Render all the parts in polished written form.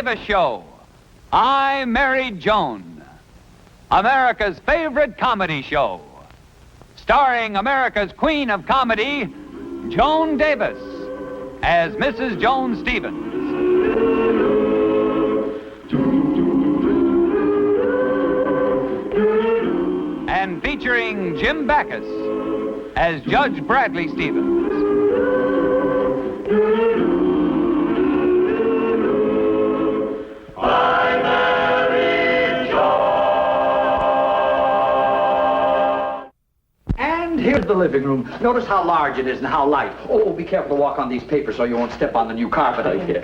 Davis Show. I'm Married Joan, America's favorite comedy show, starring America's queen of comedy, Joan Davis, as Mrs. Joan Stevens. And featuring Jim Backus as Judge Bradley Stevens. I'm Married Joan. And here's the living room. Notice how large it is and how light. Oh, be careful to walk on these papers so you won't step on the new carpet out here.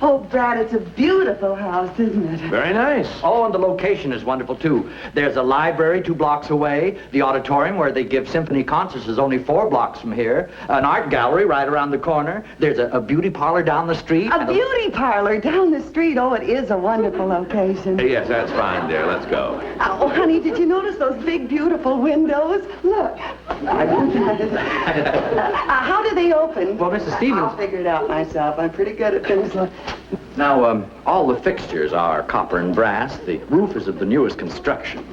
Oh, Brad, it's a beautiful house, isn't it? Very nice. Oh, and the location is wonderful, too. There's a library 2 blocks away. The auditorium where they give symphony concerts is only 4 blocks from here. An art gallery right around the corner. There's a beauty parlor down the street. A beauty parlor down the street. Oh, it is a wonderful location. Yes, that's fine, dear. Let's go. Oh, honey, did you notice those big, beautiful windows? Look. How do they open? Well, Mrs. Stevens... I'll figure it out myself. I'm pretty good at things like... Now, all the fixtures are copper and brass. The roof is of the newest construction.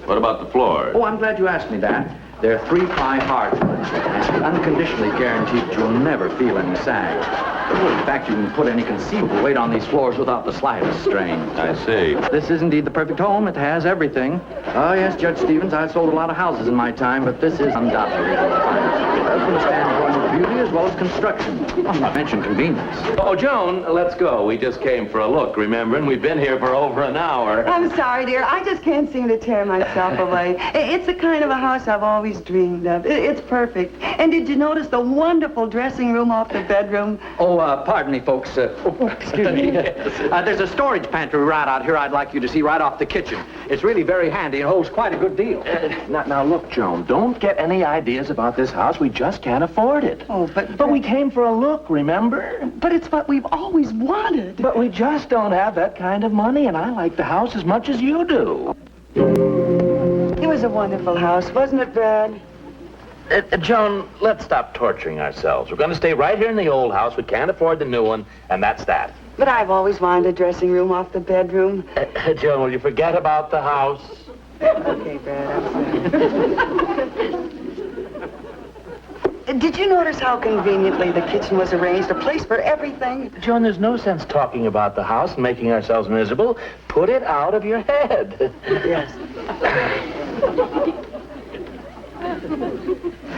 What about the floor? Oh, I'm glad you asked me that. They're 3-ply hardwood, and unconditionally guaranteed you'll never feel any sag. Oh, in fact, you can put any conceivable weight on these floors without the slightest strain. I see. This is indeed the perfect home. It has everything. Oh, yes, Judge Stevens, I've sold a lot of houses in my time, but this is undoubtedly the finest. It does stand wonderful beauty as well as construction. I'm not mentioning convenience. Oh, Joan, let's go. We just came for a look, remember? And we've been here for over an hour. I'm sorry, dear. I just can't seem to tear myself away. It's the kind of a house I've always dreamed of. It's perfect. And did you notice the wonderful dressing room off the bedroom? Oh, pardon me, folks. Excuse me. There's a storage pantry right out here I'd like you to see right off the kitchen. It's really very handy and holds quite a good deal. Now, look, Joan, don't get any ideas about this house. We just can't afford it. Oh, But we came for a look, remember? But it's what we've always wanted. But we just don't have that kind of money, and I like the house as much as you do. It was a wonderful house, wasn't it, Brad? Joan, let's stop torturing ourselves. We're going to stay right here in the old house. We can't afford the new one, and that's that. But I've always wanted a dressing room off the bedroom. Joan, will you forget about the house? Okay, Brad, I'm sorry. Did you notice how conveniently the kitchen was arranged? A place for everything? Joan, there's no sense talking about the house and making ourselves miserable. Put it out of your head. Yes.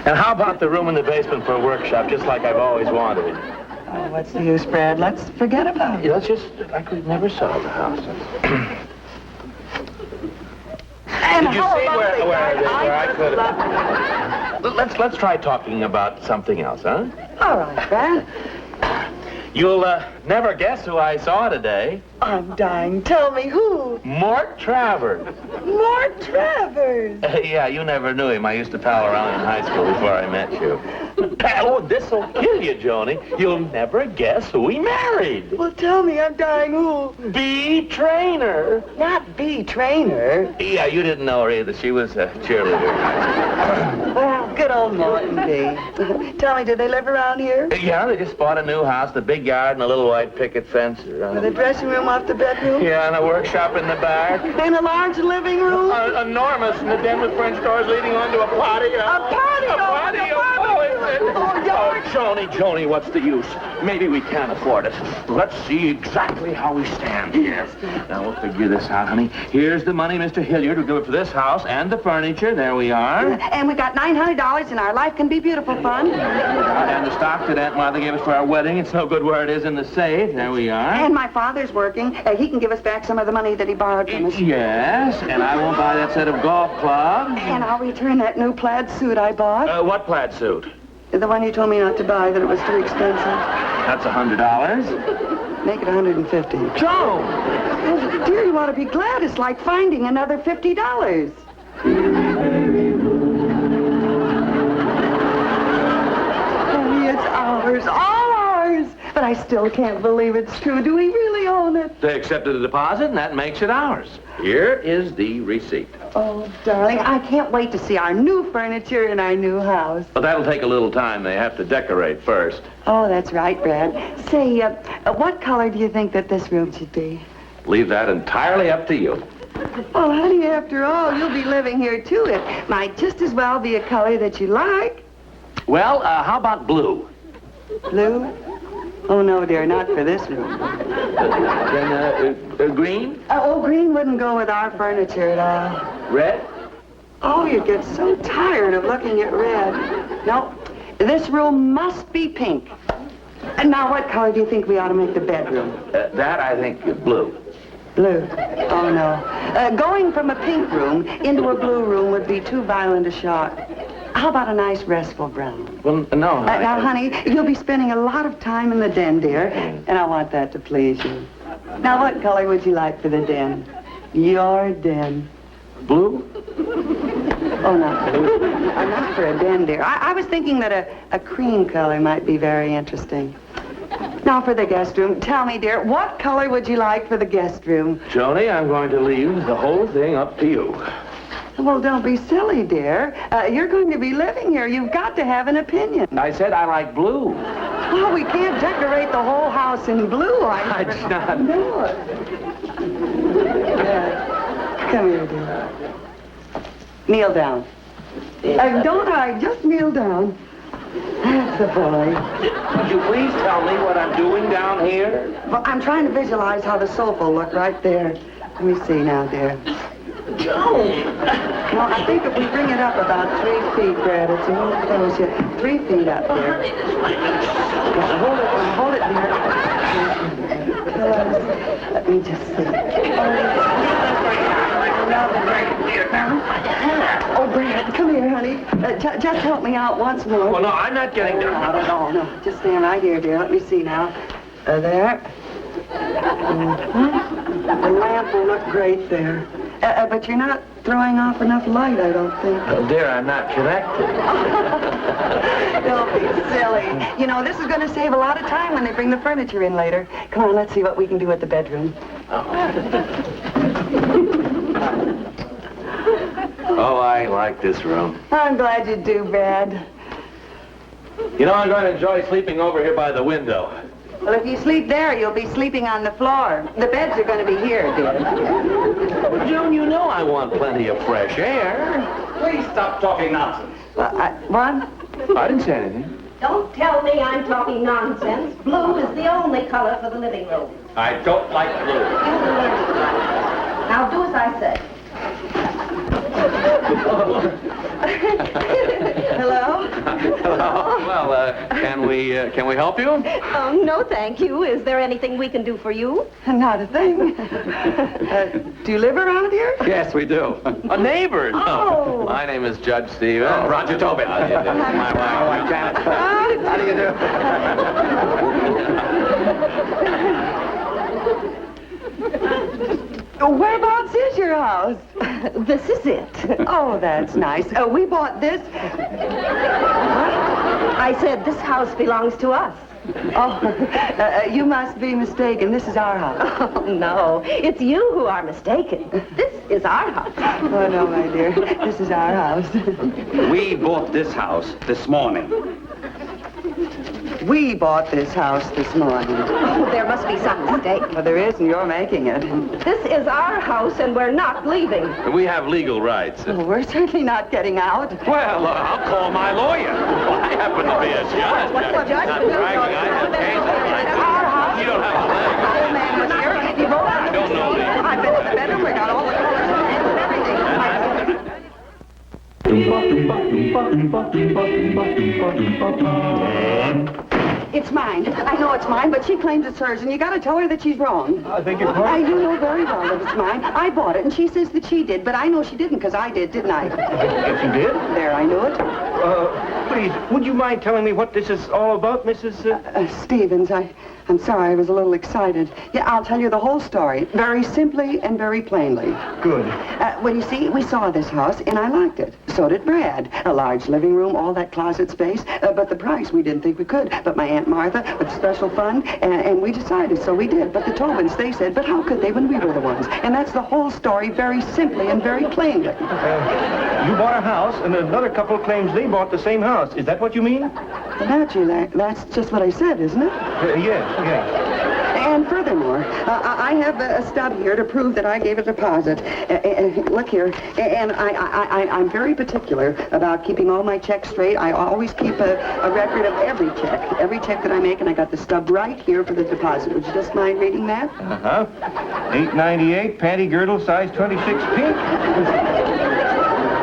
And how about the room in the basement for a workshop, just like I've always wanted? Oh, what's the use, Brad? Let's forget about it. Let's just like we never saw the house. And Did you how see about where I just could love have... Let's try talking about something else, huh? All right, Brad. You'll never guess who I saw today. I'm dying. Tell me who? Mort Travers. Mort Travers. Yeah, you never knew him. I used to pal around in high school before I met you. Oh, this'll kill you, Joni. You'll never guess who he married. Well, tell me, I'm dying. Who? B. Trainer. Not B. Trainer. Yeah, you didn't know her either. She was a cheerleader. Well, good old Morton B. Tell me, do they live around here? Yeah, they just bought a new house, the big yard and a little white picket fence. With a dressing room off the bedroom? Yeah, and a workshop in the back. And a large living room? Enormous, and a den with French doors leading onto a potty. A potty! A potty! Joni, what's the use? Maybe we can't afford it. Let's see exactly how we stand here. Now, we'll figure this out, honey. Here's the money Mr. Hilliard will give it for this house and the furniture. There we are. And we got $900 and our life can be beautiful fun. And the stock that Aunt Martha gave us for our wedding. It's no good where it is in the safe. There we are. And my father's working. He can give us back some of the money that he borrowed from us. Yes, and I won't buy that set of golf clubs. And I'll return that new plaid suit I bought. What plaid suit? The one you told me not to buy, that it was too expensive. That's $100. Make it $150. Joe! Oh, dear, you ought to be glad. It's like finding another $50. Honey, it's ours. All ours. But I still can't believe it's true. Do we really own it? They accepted the deposit, and that makes it ours. Here is the receipt. Oh, darling, I can't wait to see our new furniture in our new house. But that'll take a little time. They have to decorate first. Oh, that's right, Brad. Say, what color do you think that this room should be? Leave that entirely up to you. Well, honey, after all, you'll be living here, too. It might just as well be a color that you like. Well, how about blue? Blue? Oh, no, dear, not for this room. Then, green? Oh, green wouldn't go with our furniture at all. Red? Oh, you get so tired of looking at red. No, this room must be pink. And now, what color do you think we ought to make the bedroom? That, I think, blue. Blue. Oh, no. Going from a pink room into a blue room would be too violent a shock. How about a nice restful brown? Well, no. Now, honey, you'll be spending a lot of time in the den, dear, and I want that to please you. Now, what color would you like for the den? Your den. Blue? Oh, not blue. Not for a den, dear. I was thinking that a cream color might be very interesting. Now, for the guest room, tell me, dear, what color would you like for the guest room? Joni, I'm going to leave the whole thing up to you. Well, don't be silly, dear. You're going to be living here. You've got to have an opinion. I said I like blue. Well, we can't decorate the whole house in blue. I just not. No. Yeah. Come here, dear. Kneel down. Don't hide. Just kneel down. That's a boy. Would you please tell me what I'm doing down here? Well, I'm trying to visualize how the sofa will look right there. Let me see now, dear. Joan! Well, I think if we bring it up about 3 feet, Brad, it's a little close here. 3 feet up, dear. Hold it, dear. Let me just see. Oh, Brad, come here, honey. Just help me out once more. Well, no, I'm not getting down. No. Just stand right here, dear. Let me see now. There. The lamp will look great there. But you're not throwing off enough light, I don't think. Oh, dear, I'm not connected. Don't be silly. You know, this is going to save a lot of time when they bring the furniture in later. Come on, let's see what we can do at the bedroom. Oh, I like this room. I'm glad you do, Brad. You know, I'm going to enjoy sleeping over here by the window. Well, if you sleep there, you'll be sleeping on the floor. The beds are going to be here, dear. Well, Joan, you know I want plenty of fresh air. Please stop talking nonsense. What? I didn't say anything. Don't tell me I'm talking nonsense. Blue is the only color for the living room. I don't like blue. Now do as I say. Hello? Well, can we help you? Oh, no, thank you. Is there anything we can do for you? Not a thing. Do you live around here? Yes, we do. A neighbor. Oh. My name is Judge Stevens. Oh, Roger Tobin. How do you do? My wife, Janet. How do you do? Whereabouts is your house? This is it. Oh, that's nice. We bought this. I said this house belongs to us. Oh, you must be mistaken. This is our house. Oh, no. It's you who are mistaken. This is our house. Oh, no, my dear. This is our house. We bought this house this morning. We bought this house this morning. Oh, there must be some mistake. Well, there is, and you're making it. This is our house, and we're not leaving. We have legal rights. Well, we're certainly not getting out. Well, I'll call my lawyer. I happen to be a judge. What judge? Not bragging. I have cases. Our house. You don't have a leg. The old man was here. He wrote out. Don't know me. I've been in the bedroom. We got all the colors and everything. It's mine. I know it's mine, but she claims it's hers, and you got to tell her that she's wrong. I think you're right. You know very well that it's mine. I bought it, and she says that she did, but I know she didn't, because I did, didn't I? If you did? There, I knew it. Please, would you mind telling me what this is all about, Mrs. Stevens, I'm sorry, I was a little excited. Yeah, I'll tell you the whole story, very simply and very plainly. Good. Well, you see, we saw this house, and I liked it. So did Brad. A large living room, all that closet space. But the price, we didn't think we could. But my Aunt Martha, with special fund, and we decided, so we did. But the Tobins, they said, but how could they when we were the ones? And that's the whole story, very simply and very plainly. You bought a house, and another couple claims they bought the same house. Is that what you mean? Well, naturally, that's just what I said, isn't it? Yes. And furthermore, I have a stub here to prove that I gave a deposit. Look here, and I'm very particular about keeping all my checks straight. I always keep a record of every check that I make, and I got the stub right here for the deposit. Would you just mind reading that? Uh-huh. $8.98, panty girdle, size 26 pink.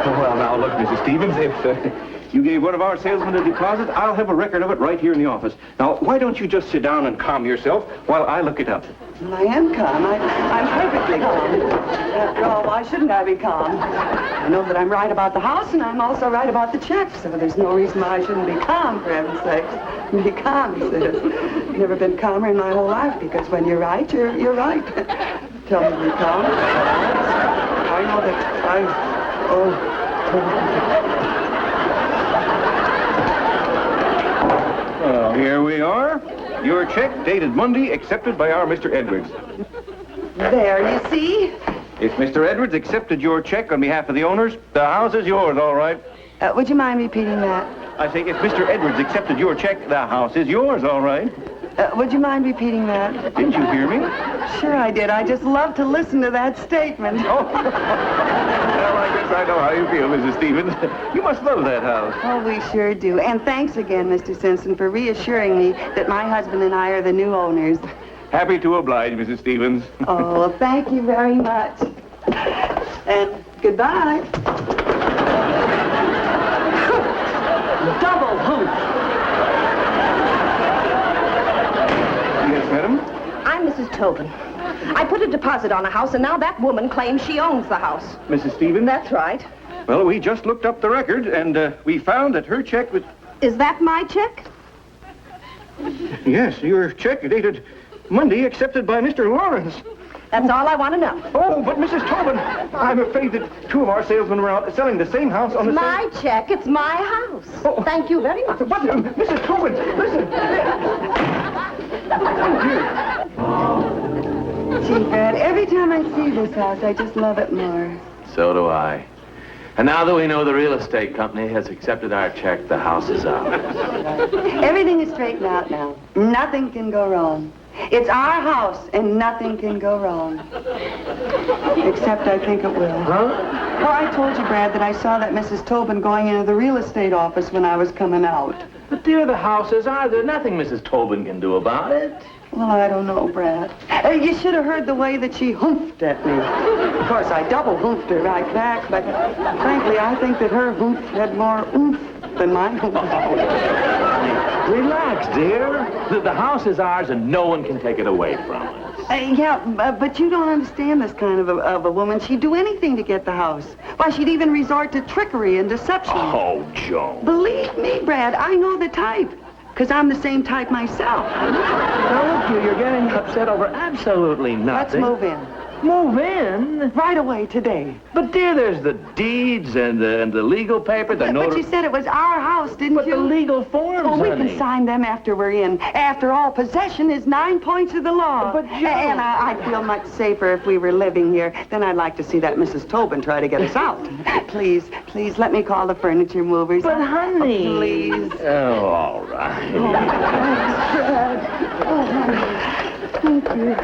Well, now, look, Mrs. Stevens, if you gave one of our salesmen a deposit, I'll have a record of it right here in the office. Now, why don't you just sit down and calm yourself while I look it up? Well, I am calm. I'm perfectly calm. After all, why shouldn't I be calm? I know that I'm right about the house, and I'm also right about the checks, so there's no reason why I shouldn't be calm, for heaven's sakes. Be calm, he says. I've never been calmer in my whole life, because when you're right, you're right. Tell me to be calm. I know that Well, here we are. Your check dated Monday, accepted by our Mr. Edwards. There, you see? If Mr. Edwards accepted your check on behalf of the owners, the house is yours, all right. Would you mind repeating that? I say, if Mr. Edwards accepted your check, the house is yours, all right. Would you mind repeating that? Didn't you hear me? Sure I did. I just love to listen to that statement. Oh. Well, I guess I know how you feel, Mrs. Stevens. You must love that house. Oh, we sure do. And thanks again, Mr. Simpson, for reassuring me that my husband and I are the new owners. Happy to oblige, Mrs. Stevens. Oh, thank you very much. And goodbye. Double hoop. Yes, madam? I'm Mrs. Tobin. I put a deposit on a house, and now that woman claims she owns the house. Mrs. Stevens? That's right. Well, we just looked up the record, and we found that her check was... Is that my check? Yes, your check dated Monday, accepted by Mr. Lawrence. That's all I want to know. Oh, but Mrs. Tobin, I'm afraid that two of our salesmen were out selling the same house on the same... My check. It's my house. Oh. Thank you very much. But, Mrs. Tobin, listen. Gee, Brad, every time I see this house, I just love it more. So do I. And now that we know the real estate company has accepted our check, the house is ours. Everything is straightened out now. Nothing can go wrong. It's our house, and nothing can go wrong. Except I think it will. Huh? Oh, I told you, Brad, that I saw that Mrs. Tobin going into the real estate office when I was coming out. But dear, the house is ours. There's nothing Mrs. Tobin can do about it. Well, I don't know, Brad. You should have heard the way that she hoofed at me. Of course, I double hoofed her right back, but frankly, I think that her hoof had more oomph than my hoof. Relax, dear. The house is ours, and no one can take it away from us. But you don't understand this kind of a woman. She'd do anything to get the house. Why, she'd even resort to trickery and deception. Oh, Joan. Believe me, Brad, I know the type. Because I'm the same type myself. Now, look, you're getting upset over absolutely Let's nothing. move in. Move in? Right away today. But, dear, there's the deeds and the legal paper, the But you said it was our house, didn't But you? the legal forms, Oh, we honey. can sign them after we're in. After all, possession is 9 points of the law. But, Joan... And I'd feel much safer if we were living here. Then I'd like to see that Mrs. Tobin try to get us out. Please, let me call the furniture movers. But, honey... Oh, please. Oh, all right. Thank you.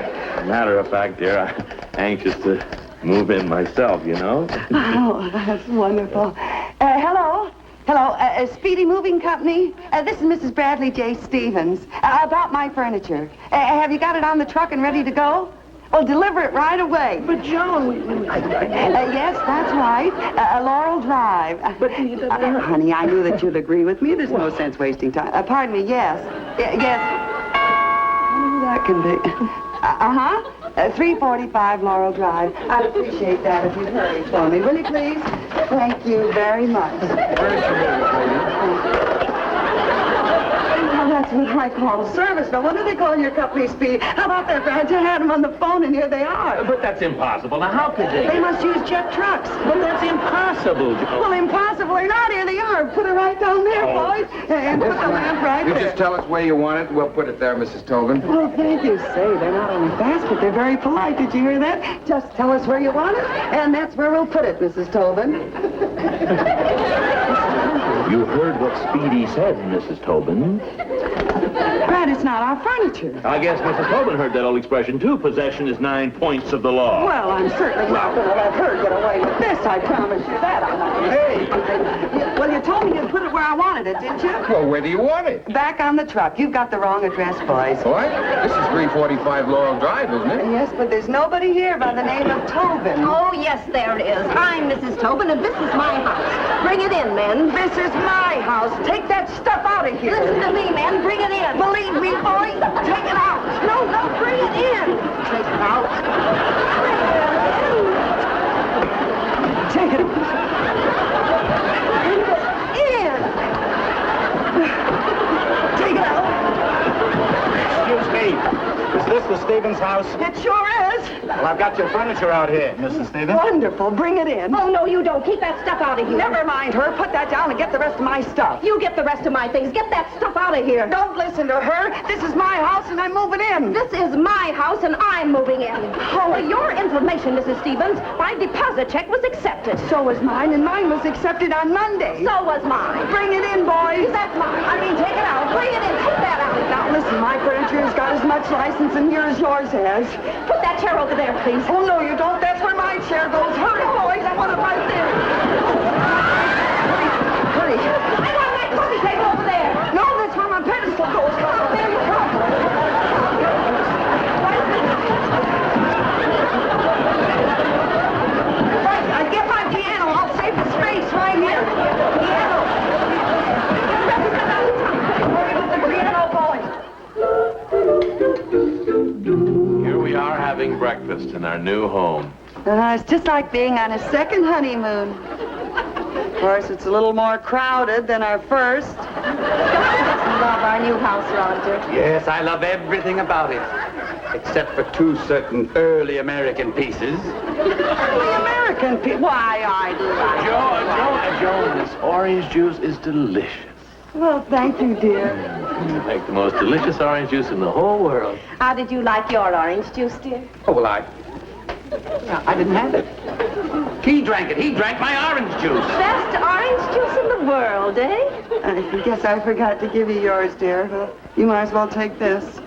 Matter of fact, dear, I'm anxious to move in myself, you know? Oh, that's wonderful. Hello? Hello, Speedy Moving Company. This is Mrs. Bradley J. Stevens. About my furniture. Have you got it on the truck and ready to go? Well, deliver it right away. But, Joan, Yes, that's right. Laurel Drive. But, honey, I knew that you'd agree with me. There's no sense wasting time. Pardon me, yes. Yes. Oh, that can be. 345 Laurel Drive. I'd appreciate that if you'd hurry for me. Will you, please? Thank you very much. Well, that's what I call service. Now, what do they call your company speed? How about that, Brad? You had them on the phone, and here they are. But that's impossible. Now, how could they? They must use jet trucks. But that's impossible, Joe. Well, impossible or not, here they are. Put it right down there, boys. And put the lamp right You there. just tell us where you want it. We'll put it there, Mrs. Tobin. Well, thank you. Say, they're not only fast, but they're very polite. Did you hear that? Just tell us where you want it, and that's where we'll put it, Mrs. Tobin. You heard what Speedy said, Mrs. Tobin. Brad, it's not our furniture. I guess Mrs. Tobin heard that old expression, too. Possession is 9 points of the law. Well, I'm certainly not going to let her get away with this. I promise you that. I'm not gonna... Hey! Well, you told me you'd put it where I wanted it, didn't you? Well, where do you want it? Back on the truck. You've got the wrong address, boys. What? This is 345 Laurel Drive, isn't it? Yes, but there's nobody here by the name of Tobin. Oh, yes, there is. I'm Mrs. Tobin, and this is my house. Bring it in, men. This is my house. Take that stuff out of here. Listen to me, men. Bring it in. Believe me, boy, take it out. No, bring it in. Take it out. Take it out. In. Take it out. Excuse me. Is this the Stevens house? It sure is. Well, I've got your furniture out here, Mrs. Stevens. Wonderful. Bring it in. Oh, no, you don't. Keep that stuff out of here. Never mind her. Put that down and get the rest of my stuff. You get the rest of my things. Get that stuff out of here. Don't listen to her. This is my house and I'm moving in. This is my house, and I'm moving in. Oh, for your information, Mrs. Stevens, my deposit check was accepted. So was mine, and mine was accepted on Monday. So was mine. Bring it in, boys. That's mine. I mean, take it out. Bring it in. Take that out. Now, listen, my furniture has got as much license in here as yours has. Put that chair over there, please. Oh, no, you don't. That's where my chair goes. Hurry, boys. I want it right there. Hurry. I want that coffee table over there. No, that's where my pedestal goes. Come on, there you come. Right, I get my piano. I'll save the space right here. Piano. Hurry with the piano, boys. Here we are having breakfast in our new home. It's just like being on a second honeymoon. Of course, it's a little more crowded than our first. Love our new house, Roger. Yes, I love everything about it. Except for two certain early American pieces. The American people. Why, I like Joan, this orange juice is delicious. Well, thank you, dear. You make the most delicious orange juice in the whole world. How did you like your orange juice, dear? Oh, well, I didn't have it. He drank it. He drank my orange juice. Best orange juice in the world, eh? I guess I forgot to give you yours, dear. Well, you might as well take this.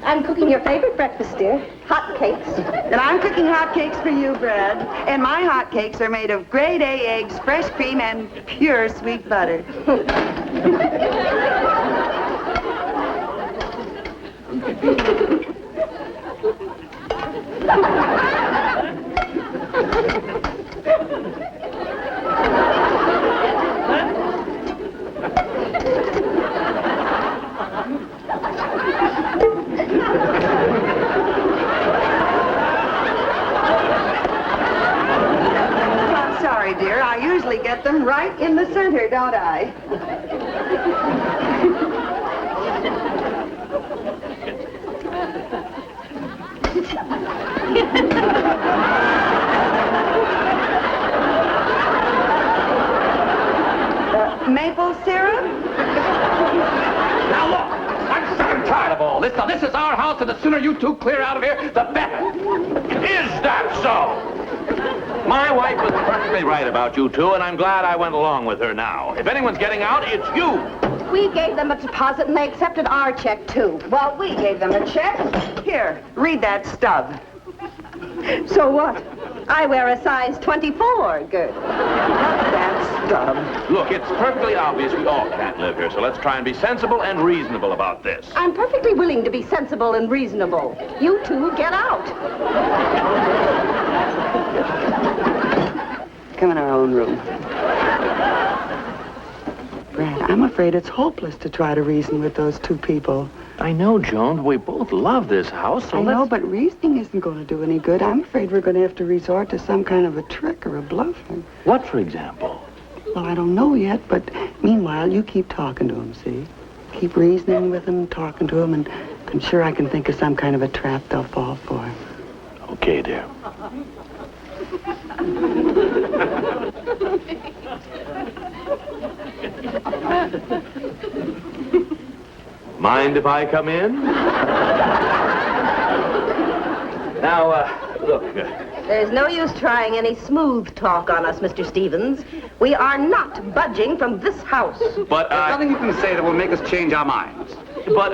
I'm cooking your favorite breakfast, dear. Hot cakes. And I'm cooking hot cakes for you, Brad. And my hot cakes are made of grade A eggs, fresh cream, and pure sweet butter. I'm sorry, dear. I usually get them right in the center, don't I? Maple syrup? Now, look. I'm sick and tired of all this. Now, this is our house, and the sooner you two clear out of here, the better. Is that so? My wife was perfectly right about you two, and I'm glad I went along with her now. If anyone's getting out, it's you. We gave them a deposit, and they accepted our check, too. Well, we gave them a check. Here, read that stub. So what? I wear a size 24. Good. That stub. Look, it's perfectly obvious we all can't live here, so let's try and be sensible and reasonable about this. I'm perfectly willing to be sensible and reasonable. You two get out. Come in our own room. Brad, I'm afraid it's hopeless to try to reason with those two people. I know, Joan. We both love this house, so I know, let's... but reasoning isn't going to do any good. I'm afraid we're going to have to resort to some kind of a trick or a bluff. What, for example? Well, I don't know yet, but meanwhile, you keep talking to him, see? Keep reasoning with him, talking to him, and I'm sure I can think of some kind of a trap they'll fall for. Okay, dear. Mind if I come in? Now, look. There's no use trying any smooth talk on us, Mr. Stevens. We are not budging from this house. But There's nothing you can say that will make us change our minds. But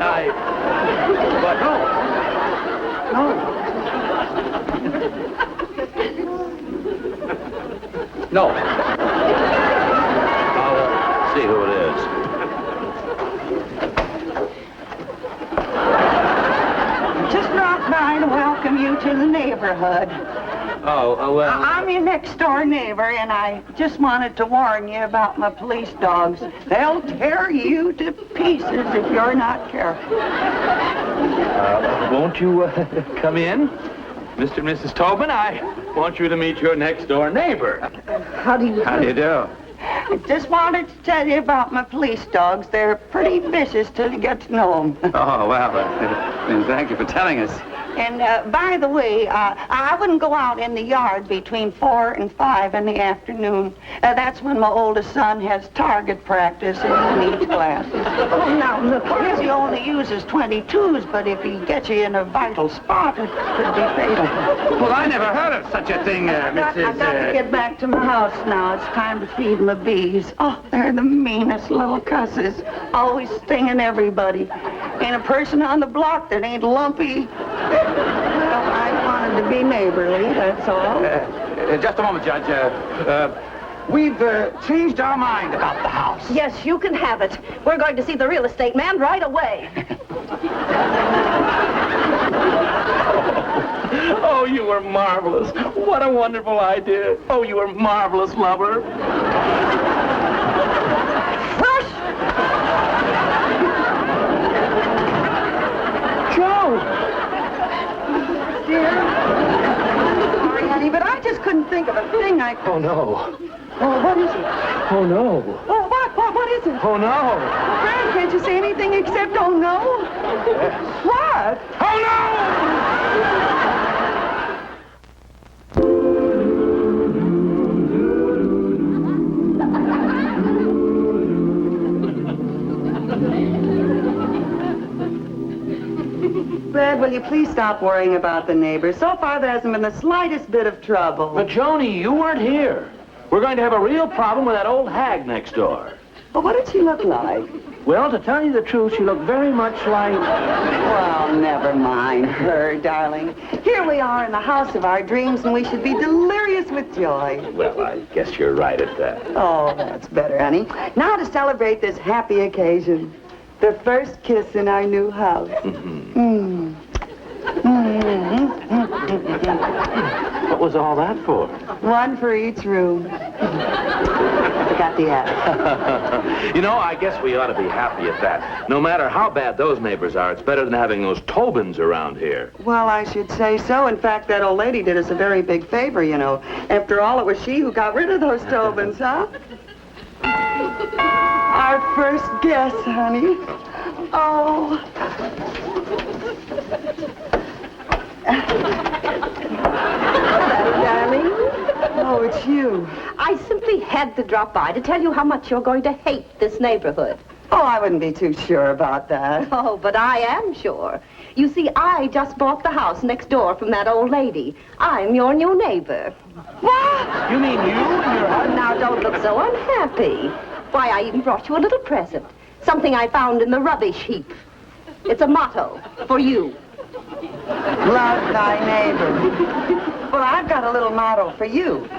No. I'll see who it is. Just dropped by to welcome you to the neighborhood. Oh, well... I'm your next-door neighbor, and I just wanted to warn you about my police dogs. They'll tear you to pieces if you're not careful. Won't you come in? Mr. and Mrs. Tobin, I want you to meet your next-door neighbor. How do you... How do you do? I just wanted to tell you about my police dogs. They're pretty vicious till you get to know them. Oh, well, thank you for telling us. And by the way, I wouldn't go out in the yard between 4 and 5 in the afternoon. That's when my oldest son has target practice and he needs glasses. Oh, now, look, yes, he only uses 22s, but if he gets you in a vital spot, it could be fatal. Well, I never heard of such a thing, I've got to get back to my house now. It's time to feed my bees. Oh, they're the meanest little cusses. Always stinging everybody. Ain't a person on the block that ain't lumpy. Well, I wanted to be neighborly, that's all. Just a moment, Judge. We've changed our mind about the house. Yes, you can have it. We're going to see the real estate man right away. Oh, you were marvelous. What a wonderful idea. Oh, you were marvelous, lover. Sorry, honey, but I just couldn't think of a thing I could... Oh, no. Oh, what is it? Oh, no. Oh, what is it? Oh, no. Fran, can't you say anything except, oh, no? Yes. What? Oh, no! Brad, will you please stop worrying about the neighbors? So far, there hasn't been the slightest bit of trouble. But, Joni, you weren't here. We're going to have a real problem with that old hag next door. Well, what did she look like? Well, to tell you the truth, she looked very much like... Well, never mind her, darling. Here we are in the house of our dreams, and we should be delirious with joy. Well, I guess you're right at that. Oh, that's better, honey. Now to celebrate this happy occasion. The first kiss in our new house. What was all that for? One for each room. I forgot the attic. You know, I guess we ought to be happy at that. No matter how bad those neighbors are, it's better than having those Tobins around here. Well, I should say so. In fact, that old lady did us a very big favor, you know. After all, it was she who got rid of those Tobins, huh? Our first guest, honey. Oh. Darling, Oh, it's you. I simply had to drop by to tell you how much you're going to hate this neighborhood. Oh, I wouldn't be too sure about that. Oh, but I am sure. You see, I just bought the house next door from that old lady. I'm your new neighbor. What? You mean you and your husband? Now, don't look so unhappy. Why, I even brought you a little present. Something I found in the rubbish heap. It's a motto for you. Love thy neighbor. Well, I've got a little motto for you.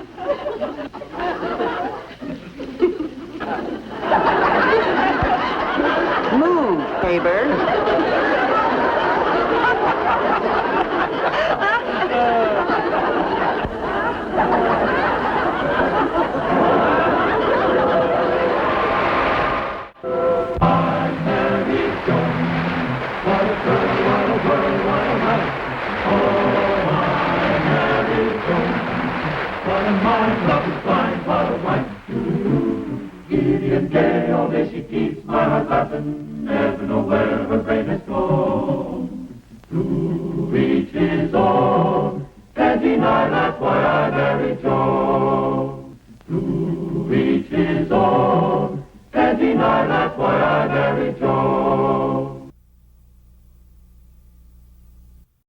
Move, neighbor. wine, love is blind, pot of wine. Gideon gay, all day she keeps my heart laughing, never know where her brain has gone. To each his own, can't deny that's why I married Joan. To each his own, can't deny that's why I married Joan.